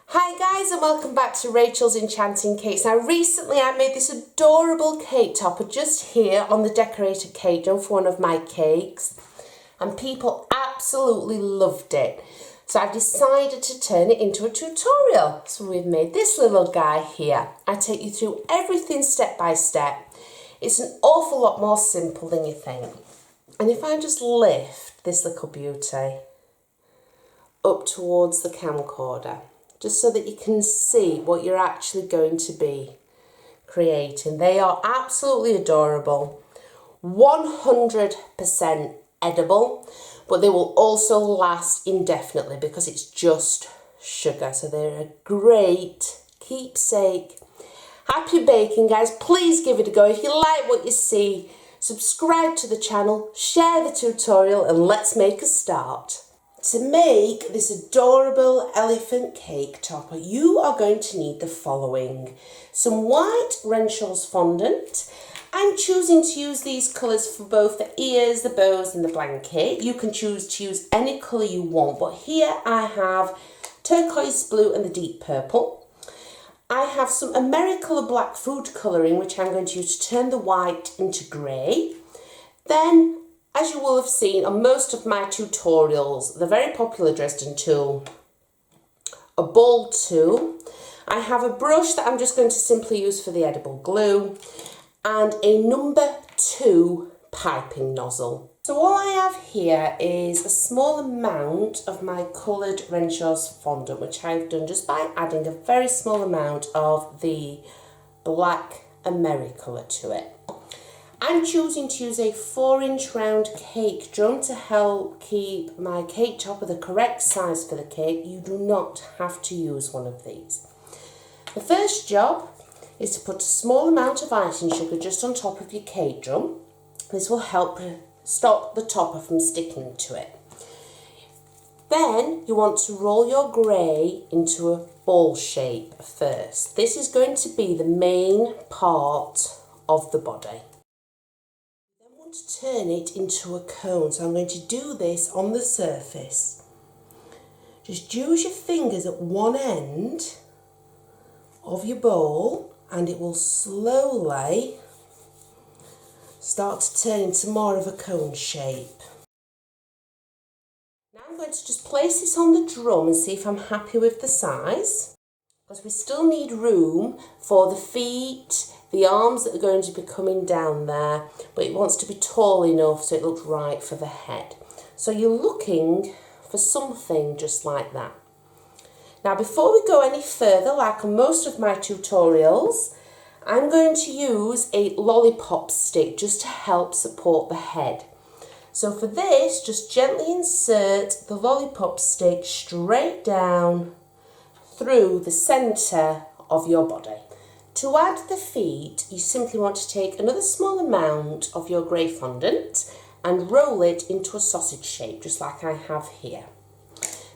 Hi guys, and welcome back to Rachel's Enchanting Cakes. Now recently I made this adorable cake topper just here on the decorated cake dough for one of my cakes, and people absolutely loved it. So I've decided to turn it into a tutorial. So we've made this little guy here. I take you through everything step by step. It's an awful lot more simple than you think. And if I just lift this little beauty up towards the camcorder, just so that you can see what you're actually going to be creating. They are absolutely adorable, 100% edible, but they will also last indefinitely because it's just sugar. So they're a great keepsake. Happy baking, guys. Please give it a go. If you like what you see, subscribe to the channel, share the tutorial, and let's make a start. To make this adorable elephant cake topper, you are going to need the following. Some white Renshaws fondant. I'm choosing to use these colours for both the ears, the bows and the blanket. You can choose to use any colour you want, but here I have turquoise blue and the deep purple. I have some Americolour black food colouring, which I'm going to use to turn the white into grey. Then, as you will have seen on most of my tutorials, the very popular Dresden tool, a ball tool. I have a brush that I'm just going to simply use for the edible glue, and a number 2 piping nozzle. So all I have here is a small amount of my coloured Renshaws fondant, which I've done just by adding a very small amount of the black Americolour to it. I'm choosing to use a 4-inch round cake drum to help keep my cake topper the correct size for the cake. You do not have to use one of these. The first job is to put a small amount of icing sugar just on top of your cake drum. This will help stop the topper from sticking to it. Then you want to roll your grey into a ball shape first. This is going to be the main part of the body. To turn it into a cone, so I'm going to do this on the surface. Just use your fingers at one end of your bowl and it will slowly start to turn into more of a cone shape. Now I'm going to just place this on the drum and see if I'm happy with the size, because we still need room for the feet, the arms that are going to be coming down there, but it wants to be tall enough so it looks right for the head. So you're looking for something just like that. Now before we go any further, like on most of my tutorials, I'm going to use a lollipop stick just to help support the head. So for this, just gently insert the lollipop stick straight down through the centre of your body. To add the feet, you simply want to take another small amount of your grey fondant and roll it into a sausage shape, just like I have here.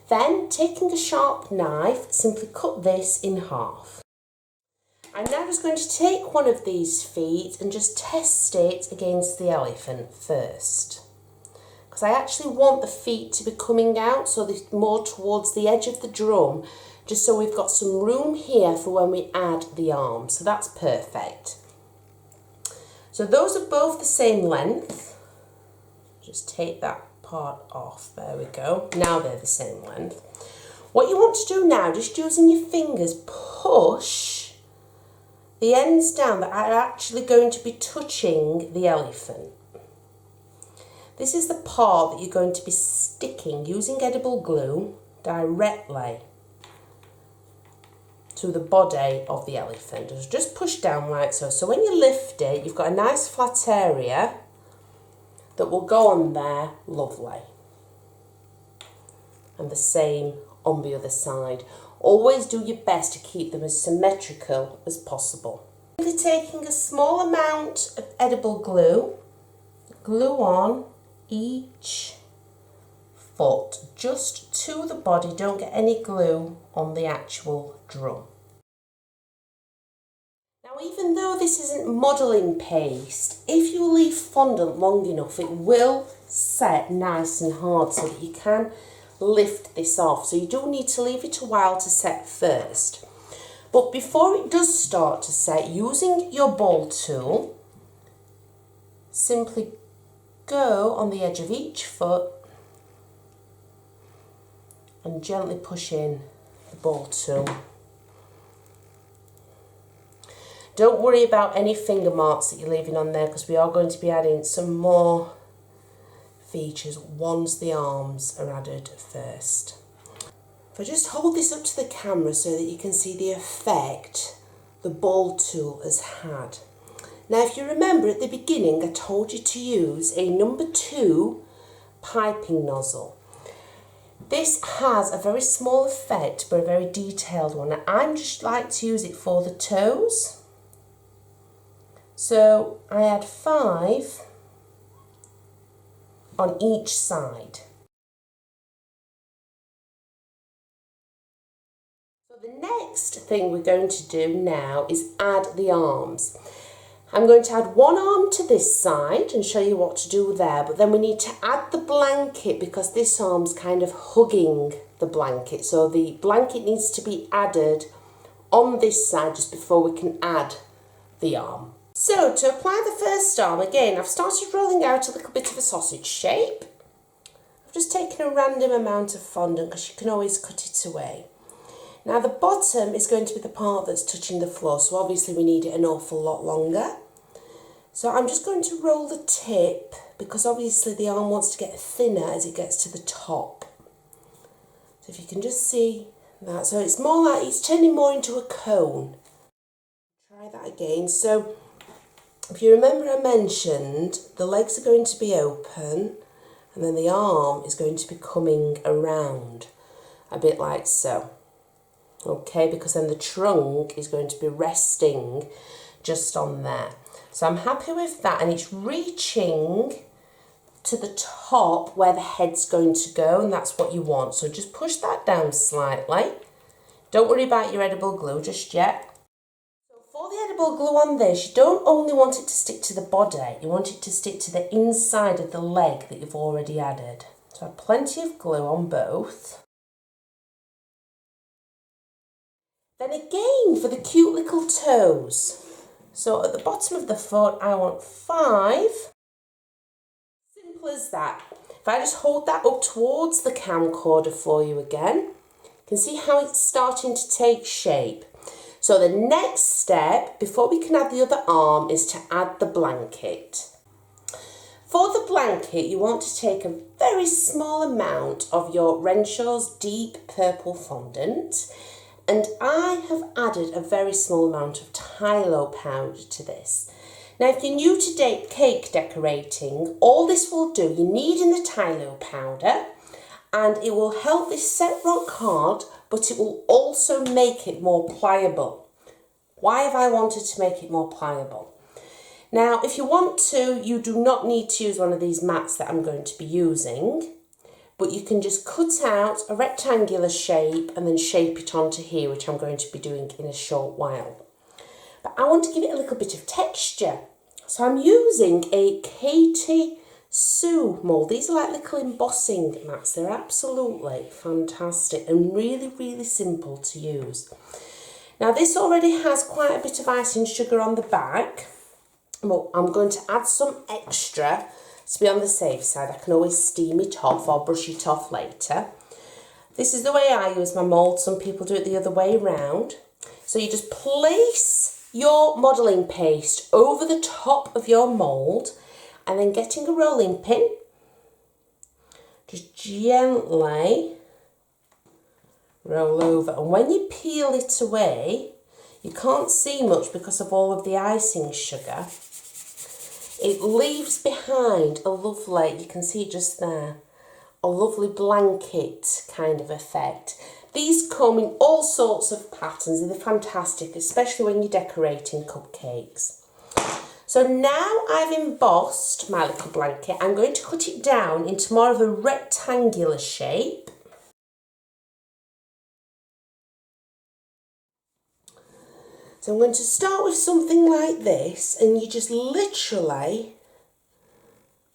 Then, taking a sharp knife, simply cut this in half. I'm now just going to take one of these feet and just test it against the elephant first, because I actually want the feet to be coming out so they're more towards the edge of the drum, just so we've got some room here for when we add the arms. So that's perfect. So those are both the same length. Just take that part off. There we go. Now they're the same length. What you want to do now, just using your fingers, push the ends down that are actually going to be touching the elephant. This is the part that you're going to be sticking using edible glue directly to the body of the elephant. Just push down like so. So when you lift it, you've got a nice flat area that will go on there, lovely. And the same on the other side. Always do your best to keep them as symmetrical as possible. Simply taking a small amount of edible glue, glue on each foot, just to the body. Don't get any glue on the actual drum. Now, even though this isn't modelling paste, if you leave fondant long enough, it will set nice and hard so that you can lift this off. So you do need to leave it a while to set first. But before it does start to set, using your ball tool, simply go on the edge of each foot and gently push in the ball tool. Don't worry about any finger marks that you're leaving on there, because we are going to be adding some more features once the arms are added first. If I just hold this up to the camera so that you can see the effect the ball tool has had. Now, if you remember at the beginning, I told you to use a number 2 piping nozzle. This has a very small effect, but a very detailed one. Now, I just like to use it for the toes. So I add 5 on each side. So the next thing we're going to do now is add the arms. I'm going to add one arm to this side and show you what to do there, but then we need to add the blanket because this arm's kind of hugging the blanket. So the blanket needs to be added on this side just before we can add the arm. So to apply the first arm, again, I've started rolling out a little bit of a sausage shape. I've just taken a random amount of fondant because you can always cut it away. Now the bottom is going to be the part that's touching the floor, so obviously we need it an awful lot longer. So I'm just going to roll the tip because obviously the arm wants to get thinner as it gets to the top. So if you can just see that, so it's more like it's turning more into a cone. Try that again. So if you remember, I mentioned the legs are going to be open and then the arm is going to be coming around a bit like so. Okay, because then the trunk is going to be resting just on there. So I'm happy with that, and it's reaching to the top where the head's going to go, and that's what you want. So just push that down slightly. Don't worry about your edible glue just yet. So for the edible glue on this, you don't only want it to stick to the body, you want it to stick to the inside of the leg that you've already added. So I have plenty of glue on both. Then again for the cute little toes. So at the bottom of the foot I want 5. Simple as that. If I just hold that up towards the camcorder for you again, you can see how it's starting to take shape. So the next step before we can add the other arm is to add the blanket. For the blanket, you want to take a very small amount of your Renshaw's deep purple fondant. And I have added a very small amount of Tylo powder to this. Now, if you're new to cake decorating, all this will do, you need in the Tylo powder, and it will help this set rock hard, but it will also make it more pliable. Why have I wanted to make it more pliable? Now, if you want to, you do not need to use one of these mats that I'm going to be using. But you can just cut out a rectangular shape and then shape it onto here, which I'm going to be doing in a short while. But I want to give it a little bit of texture. So I'm using a Katie Sue mould. These are like little embossing mats. They're absolutely fantastic and really, really simple to use. Now this already has quite a bit of icing sugar on the back, but I'm going to add some extra. To be on the safe side, I can always steam it off or brush it off later. This is the way I use my mould. Some people do it the other way around. So you just place your modelling paste over the top of your mould and then getting a rolling pin, just gently roll over. And when you peel it away, you can't see much because of all of the icing sugar. It leaves behind a lovely, you can see it just there, a lovely blanket kind of effect. These come in all sorts of patterns and they're fantastic, especially when you're decorating cupcakes. So now I've embossed my little blanket, I'm going to cut it down into more of a rectangular shape. So I'm going to start with something like this, and you just literally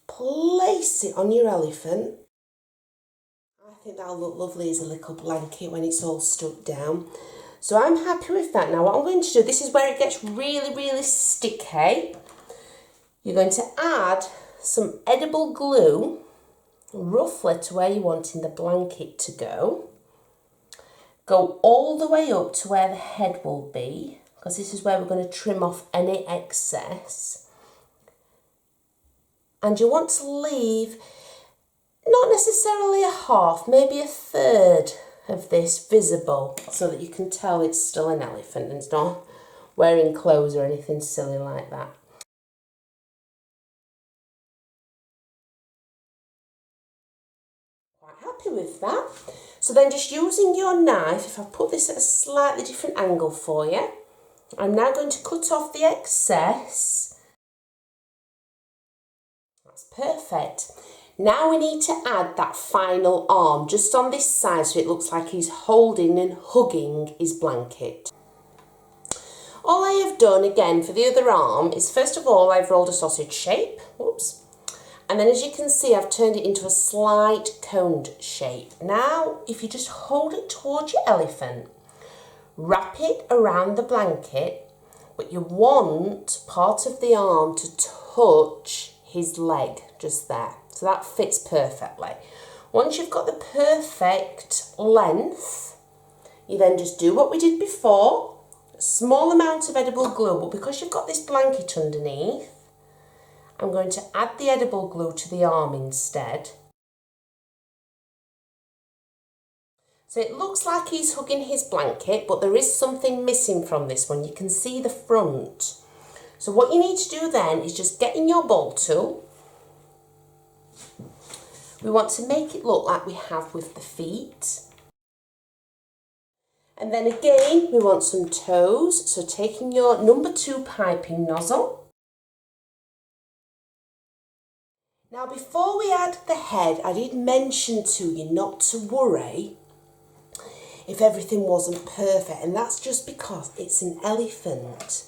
place it on your elephant. I think that'll look lovely as a little blanket when it's all stuck down. So I'm happy with that. Now what I'm going to do, this is where it gets really, really sticky. You're going to add some edible glue, roughly to where you're wanting the blanket to go. Go all the way up to where the head will be, because this is where we're going to trim off any excess. And you want to leave not necessarily a half, maybe a third of this visible, so that you can tell it's still an elephant and it's not wearing clothes or anything silly like that. Quite happy with that. So then just using your knife, if I put this at a slightly different angle for you, I'm now going to cut off the excess. That's perfect. Now we need to add that final arm just on this side so it looks like he's holding and hugging his blanket. All I have done again for the other arm is, first of all, I've rolled a sausage shape. Whoops. And then as you can see, I've turned it into a slight coned shape. Now, if you just hold it towards your elephant, wrap it around the blanket, but you want part of the arm to touch his leg just there. So that fits perfectly. Once you've got the perfect length, you then just do what we did before, a small amount of edible glue, but because you've got this blanket underneath, I'm going to add the edible glue to the arm instead. So it looks like he's hugging his blanket, but there is something missing from this one. You can see the front. So what you need to do then is just get in your bowl tool. We want to make it look like we have with the feet. And then again, we want some toes. So taking your number 2 piping nozzle. Now before we add the head, I did mention to you not to worry if everything wasn't perfect, and that's just because it's an elephant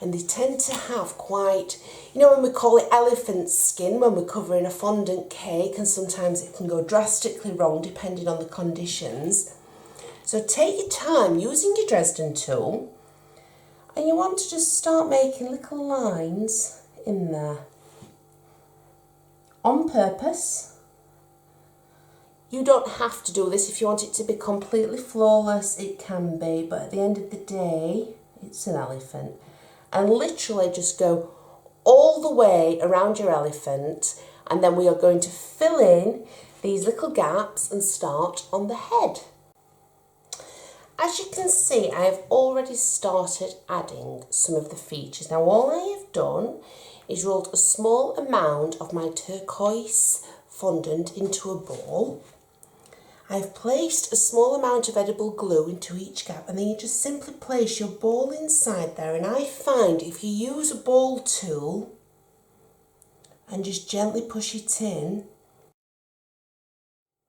and they tend to have quite, you know, when we call it elephant skin when we're covering a fondant cake, and sometimes it can go drastically wrong depending on the conditions. So take your time using your Dresden tool, and you want to just start making little lines in there. On purpose. You don't have to do this. If you want it to be completely flawless, it can be, but at the end of the day, it's an elephant. And literally just go all the way around your elephant, and then we are going to fill in these little gaps and start on the head. As you can see, I have already started adding some of the features. Now all I have done is rolled a small amount of my turquoise fondant into a bowl. I've placed a small amount of edible glue into each gap, and then you just simply place your ball inside there, and I find if you use a ball tool and just gently push it in,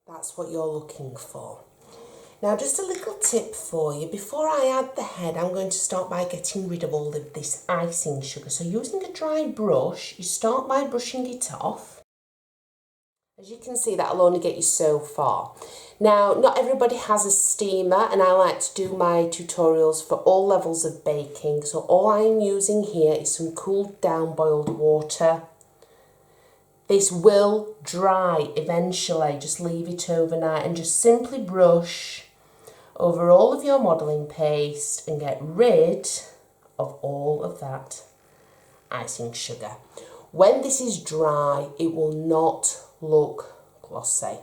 that's what you're looking for. Now just a little tip for you, before I add the head, I'm going to start by getting rid of all of this icing sugar. So using a dry brush, you start by brushing it off. As you can see, that'll only get you so far. Now, not everybody has a steamer, and I like to do my tutorials for all levels of baking. So all I'm using here is some cooled down boiled water. This will dry eventually, just leave it overnight and just simply brush over all of your modelling paste and get rid of all of that icing sugar. When this is dry, it will not look glossy.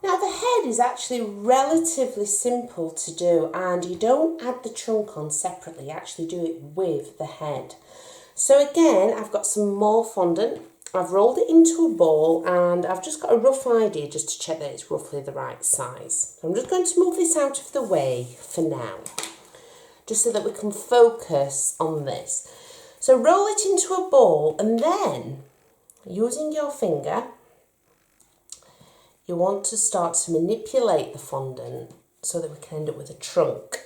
Now the head is actually relatively simple to do, and you don't add the trunk on separately, you actually do it with the head. So again, I've got some more fondant, I've rolled it into a ball, and I've just got a rough idea just to check that it's roughly the right size. I'm just going to move this out of the way for now, just so that we can focus on this. So roll it into a ball, and then using your finger, you want to start to manipulate the fondant so that we can end up with a trunk.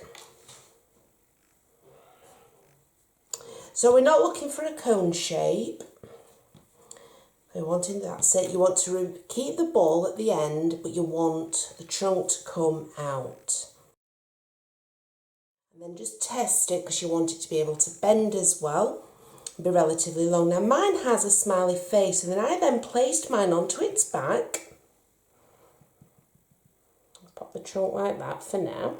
So we're not looking for a cone shape, You're wanting, that's it, you want to keep the ball at the end, but you want the trunk to come out. And then just test it, because you want it to be able to bend as well, and be relatively long. Now mine has a smiley face, and then I then placed mine onto its back. I'll pop the trunk like that for now.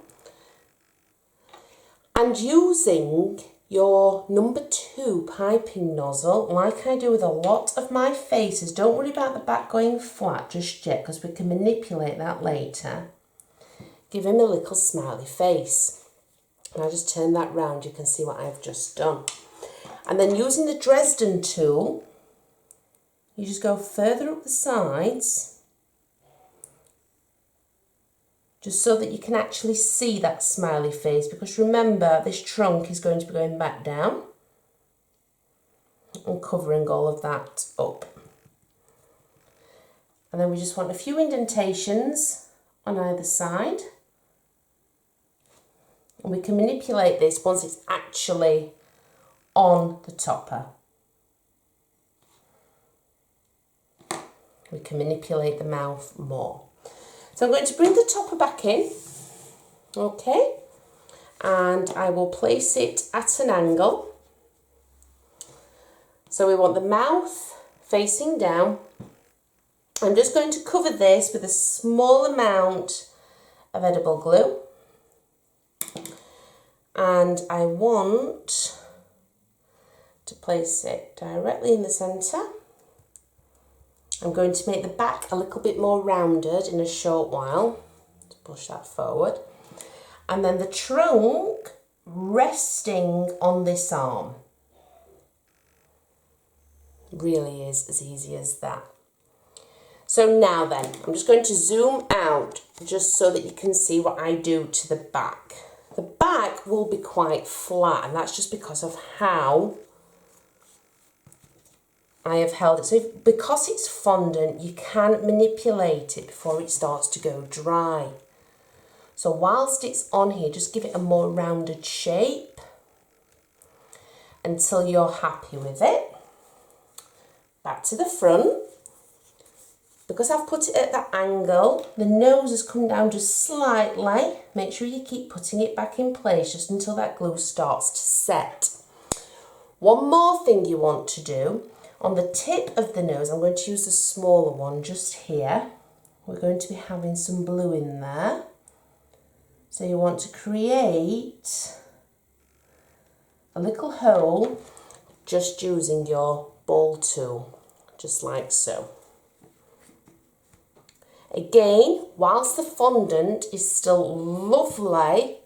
And using your number 2 piping nozzle, like I do with a lot of my faces, don't worry about the back going flat just yet, because we can manipulate that later. Give him a little smiley face. And I just turn that round, you can see what I've just done. And then using the Dresden tool, you just go further up the sides, just so that you can actually see that smiley face, because remember, this trunk is going to be going back down and covering all of that up. And then we just want a few indentations on either side. And we can manipulate this once it's actually on the topper. We can manipulate the mouth more. So I'm going to bring the topper back in, okay, and I will place it at an angle. So we want the mouth facing down. I'm just going to cover this with a small amount of edible glue, and I want to place it directly in the centre. I'm going to make the back a little bit more rounded in a short while, to push that forward. And then the trunk resting on this arm. Really is as easy as that. So now then, I'm just going to zoom out just so that you can see what I do to the back. The back will be quite flat, and that's just because of how I have held it. So because it's fondant, you can manipulate it before it starts to go dry. So whilst it's on here, just give it a more rounded shape until you're happy with it. Back to the front. Because I've put it at that angle, the nose has come down just slightly. Make sure you keep putting it back in place just until that glue starts to set. One more thing you want to do. On the tip of the nose, I'm going to use the smaller one just here. We're going to be having some blue in there. So you want to create a little hole just using your ball tool, just like so. Again, whilst the fondant is still lovely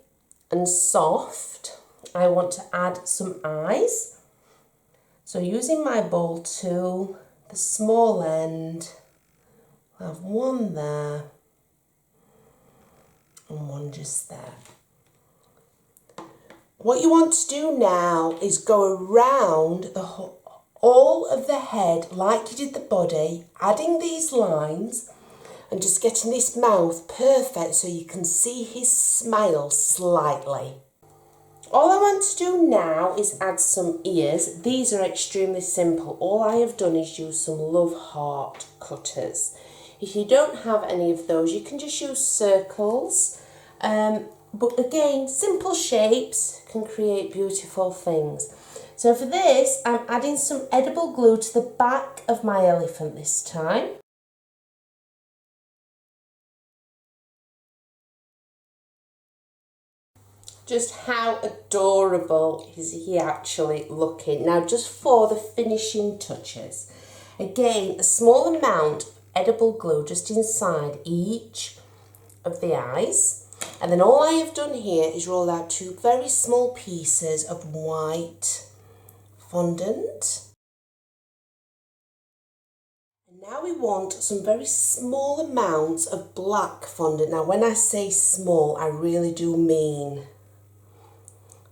and soft, I want to add some eyes. So using my ball tool, the small end, I'll have one there and one just there. What you want to do now is go around all of the head like you did the body, adding these lines and just getting this mouth perfect so you can see his smile slightly. All I want to do now is add some ears. These are extremely simple. All I have done is use some love heart cutters. If you don't have any of those, you can just use circles. But again, simple shapes can create beautiful things. So for this, I'm adding some edible glue to the back of my elephant this time. Just how adorable is he actually looking. Now just for the finishing touches. Again, a small amount of edible glue just inside each of the eyes. And then all I have done here is roll out 2 very small pieces of white fondant. And now we want some very small amounts of black fondant. Now when I say small, I really do mean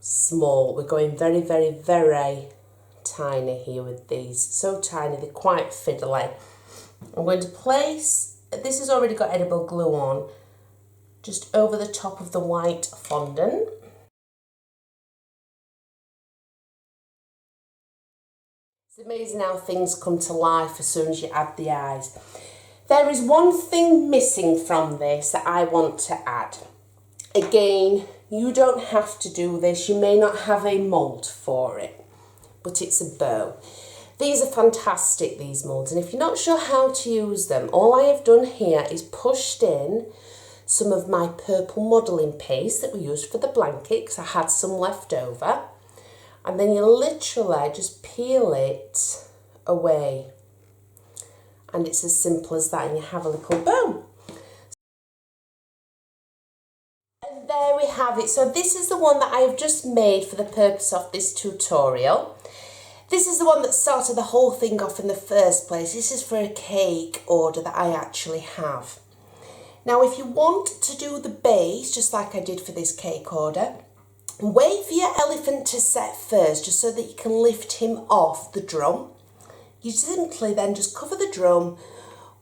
small. We're going very, very, very tiny here with these. So tiny, they're quite fiddly. I'm going to place, this has already got edible glue on, just over the top of the white fondant. It's amazing how things come to life as soon as you add the eyes. There is one thing missing from this that I want to add. Again, you don't have to do this. You may not have a mould for it, but it's a bow. These are fantastic, these moulds, and if you're not sure how to use them, all I have done here is pushed in some of my purple modelling paste that we used for the blanket, because I had some left over, and then you literally just peel it away, and it's as simple as that, and you have a little bow. And there we have it. So this is the one that I have just made for the purpose of this tutorial. This is the one that started the whole thing off in the first place. This is for a cake order that I actually have. Now, if you want to do the base, just like I did for this cake order, wait for your elephant to set first, just so that you can lift him off the drum. You simply then just cover the drum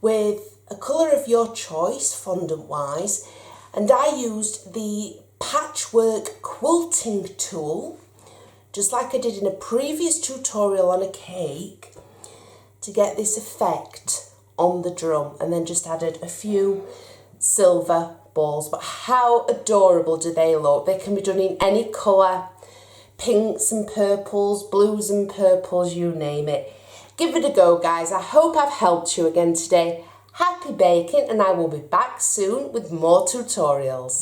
with a colour of your choice, fondant-wise, and I used the patchwork quilting tool, just like I did in a previous tutorial on a cake, to get this effect on the drum, and then just added a few silver balls. But how adorable do they look? They can be done in any colour, pinks and purples, blues and purples, you name it. Give it a go, guys. I hope I've helped you again today. Happy baking, and I will be back soon with more tutorials.